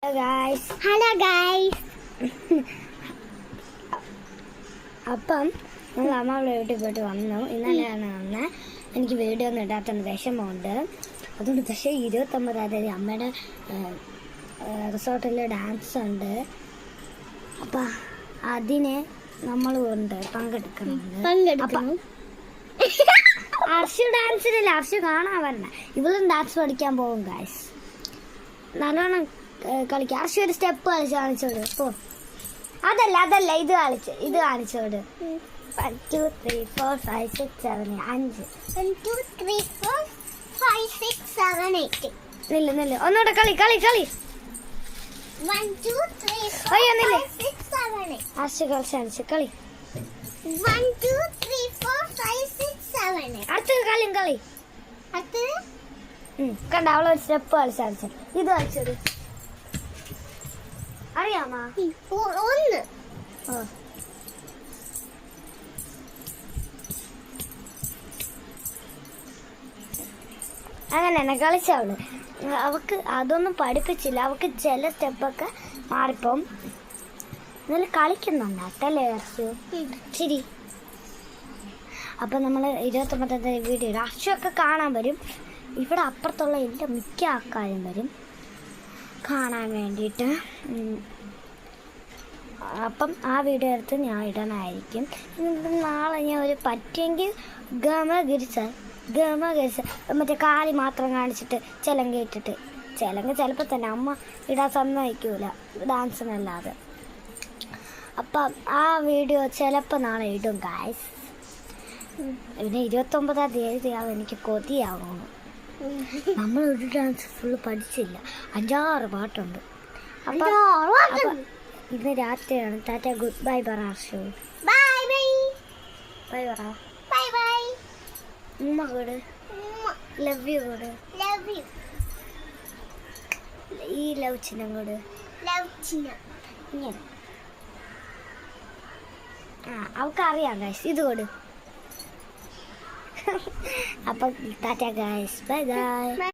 Hello guys അപ്പം ഞങ്ങൾ അമ്മയുടെ വീട്ടിൽ പോയിട്ട് വന്നു. ഇന്നലെയാണ് വന്നത്. എനിക്ക് വീഡിയോ ഒന്നും ഇടാത്തൊന്ന് വിഷമമുണ്ട്. അതുകൊണ്ട് പക്ഷേ 29-ാം തീയതി അമ്മയുടെ റിസോർട്ടിൽ ഡാൻസ് ഉണ്ട്. അപ്പം അതിന് നമ്മൾ കൊണ്ട് പങ്കെടുക്കണം. അർഷു ഡാൻസിനില്ല, അർഷു കാണാൻ വരണം. ഇവളും ഡാൻസ് പഠിക്കാൻ പോകും ഗൈസ്. നല്ലോണം കളിക്കാം. അർഷു ഒരു സ്റ്റെപ്പ് കളിച്ച് കാണിച്ചോട്. ഓ അതല്ല ഇത് കാണിച്ചോട്. 1 2 3 4 5 6 7 5 1 2 3 4 5 6 7 8 നില്ല് ഒന്നുകൂടെ കളി 1 2 3 4 5 6 7 8 അർഷു കളിച്ച് കളി 1 2 3 4 5 6 7 8 അടുത്തത് കളി അടുത്തത് കണ്ട അവളൊരു സ്റ്റെപ്പ് കളിച്ചു. ഇത് കളിച്ചത് അറിയാമോ? ഒന്ന് അങ്ങനെ തന്നെ കളിച്ചവള്. അവക്ക് അതൊന്നും പഠിപ്പിച്ചില്ല. അവക്ക് ചില സ്റ്റെപ്പൊക്കെ മാറിപ്പോവും. എന്നാലും കളിക്കുന്നുണ്ടല്ലേ അർഷു? ശരി. അപ്പം നമ്മൾ 29-ാം തീയതി വീഡിയോ അർഷുവൊക്കെ കാണാൻ വരും. ഇവിടെ അപ്പുറത്തുള്ള എൻ്റെ മിക്ക ആൾക്കാരും വരും കാണാൻ വേണ്ടിയിട്ട്. അപ്പം ആ വീഡിയോ എടുത്ത് ഞാൻ ഇടണമായിരിക്കും. നാളെ ഞാൻ ഒരു പറ്റിയെങ്കിൽ ഗമകരിച്ച മറ്റേ കാലി മാത്രം കാണിച്ചിട്ട് ചിലങ്ക ഇട്ടിട്ട് ചിലപ്പോൾ തന്നെ അമ്മ ഇടാൻ സമ്മതിക്കൂല ഡാൻസിനല്ലാതെ. അപ്പം ആ വീഡിയോ ചിലപ്പോൾ നാളെ ഇടും ഗായ്സ്. പിന്നെ 29-ാം തീയതി ആവും എനിക്ക് കൊതിയാവുന്നു. നമ്മളൊരു ഡാൻസ് ഫുള്ള് പഠിച്ചില്ല. 5-6 പാട്ടുണ്ട്. അപ്പം ഇന്ന് രാത്രിയാണ്. ടാറ്റ ഗുഡ് ബൈ പറ അർഷു. ബൈ പറ. ഉമ്മ കൂടെ ലവ് യു കൂടെ. ഈ ലവ് ചിഹ്നം കൂടെ. ഇങ്ങനെ അവൾക്കറിയാം ഗൈസ്. ഇത് കൂടെ. അപ്പം ടാറ്റ ഗൈസ്. Bye bye.